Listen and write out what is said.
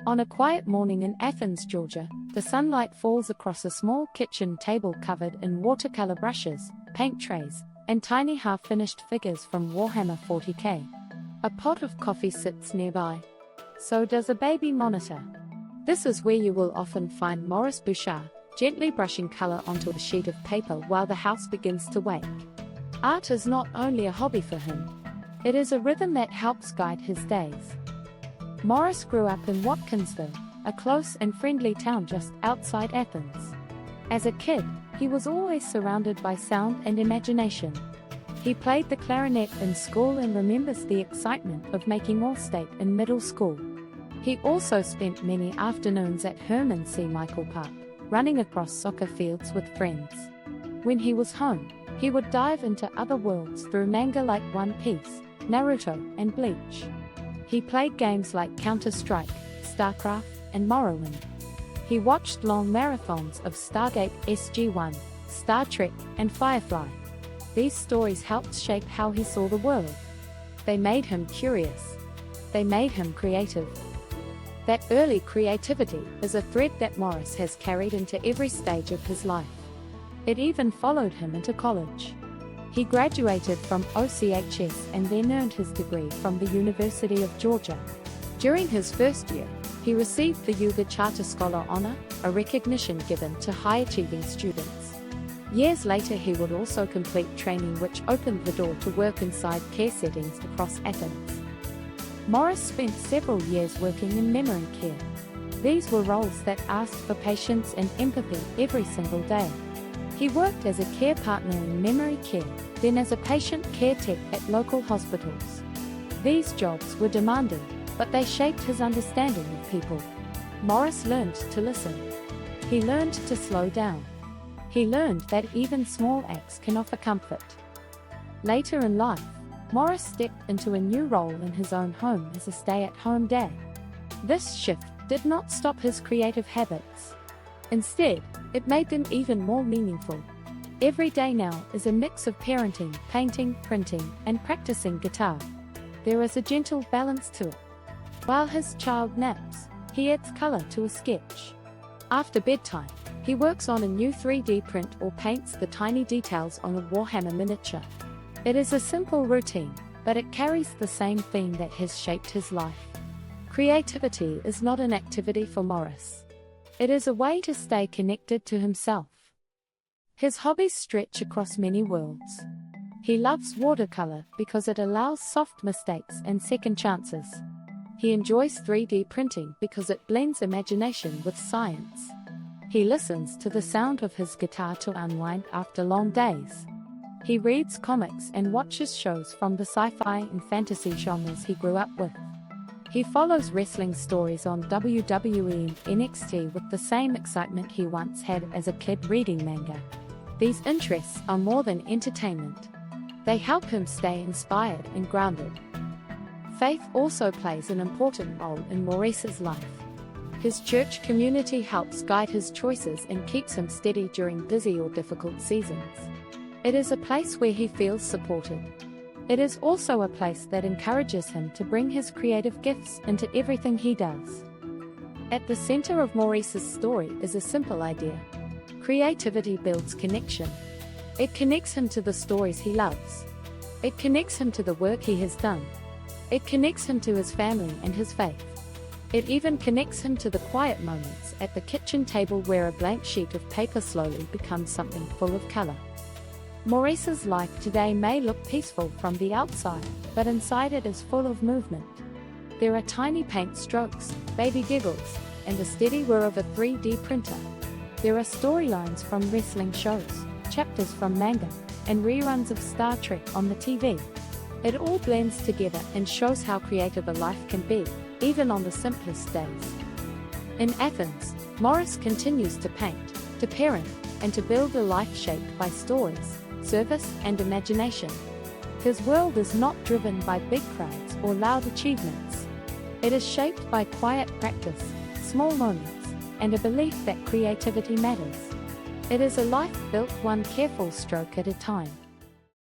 On a quiet morning in Athens, Georgia, the sunlight falls across a small kitchen table covered in watercolor brushes, paint trays, and tiny half-finished figures from Warhammer 40k. A pot of coffee sits nearby. So does a baby monitor. This is where you will often find Maurice Bouchard, gently brushing color onto a sheet of paper while the house begins to wake. Art is not only a hobby for him. It is a rhythm that helps guide his days. Maurice grew up in Watkinsville, a close and friendly town just outside Athens. As a kid, he was always surrounded by sound and imagination. He played the clarinet in school and remembers the excitement of making All-State in middle school. He also spent many afternoons at Herman C. Park, running across soccer fields with friends. When he was home, he would dive into other worlds through manga like One Piece, Naruto, and Bleach. He played games like Counter-Strike, StarCraft, and Morrowind. He watched long marathons of Stargate SG-1, Star Trek, and Firefly. These stories helped shape how he saw the world. They made him curious. They made him creative. That early creativity is a thread that Maurice has carried into every stage of his life. It even followed him into college. He graduated from OCHS and then earned his degree from the University of Georgia. During his first year, he received the Yuga Charter Scholar Honor, a recognition given to high-achieving students. Years later, he would also complete training which opened the door to work inside care settings across Athens. Maurice spent several years working in memory care. These were roles that asked for patience and empathy every single day. He worked as a care partner in memory care, then as a patient care tech at local hospitals. These jobs were demanding, but they shaped his understanding of people. Maurice learned to listen. He learned to slow down. He learned that even small acts can offer comfort. Later in life, Maurice stepped into a new role in his own home as a stay-at-home dad. This shift did not stop his creative habits. Instead, it made them even more meaningful. Every day now is a mix of parenting, painting, printing, and practicing guitar. There is a gentle balance to it. While his child naps, he adds color to a sketch. After bedtime, he works on a new 3D print or paints the tiny details on a Warhammer miniature. It is a simple routine, but it carries the same theme that has shaped his life. Creativity is not an activity for Maurice. It is a way to stay connected to himself. His hobbies stretch across many worlds. He loves watercolor because it allows soft mistakes and second chances. He enjoys 3D printing because it blends imagination with science. He listens to the sound of his guitar to unwind after long days. He reads comics and watches shows from the sci-fi and fantasy genres he grew up with. He follows wrestling stories on WWE and NXT with the same excitement he once had as a kid reading manga. These interests are more than entertainment. They help him stay inspired and grounded. Faith also plays an important role in Maurice's life. His church community helps guide his choices and keeps him steady during busy or difficult seasons. It is a place where he feels supported. It is also a place that encourages him to bring his creative gifts into everything he does. At the center of Maurice's story is a simple idea. Creativity builds connection. It connects him to the stories he loves. It connects him to the work he has done. It connects him to his family and his faith. It even connects him to the quiet moments at the kitchen table where a blank sheet of paper slowly becomes something full of color. Maurice's life today may look peaceful from the outside, but inside it is full of movement. There are tiny paint strokes, baby giggles, and the steady whir of a 3D printer. There are storylines from wrestling shows, chapters from manga, and reruns of Star Trek on the TV. It all blends together and shows how creative a life can be, even on the simplest days. In Athens, Maurice continues to paint, to parent, and to build a life shaped by stories, service, and imagination. His world is not driven by big crowds or loud achievements. It is shaped by quiet practice, small moments, and a belief that creativity matters. It is a life built one careful stroke at a time.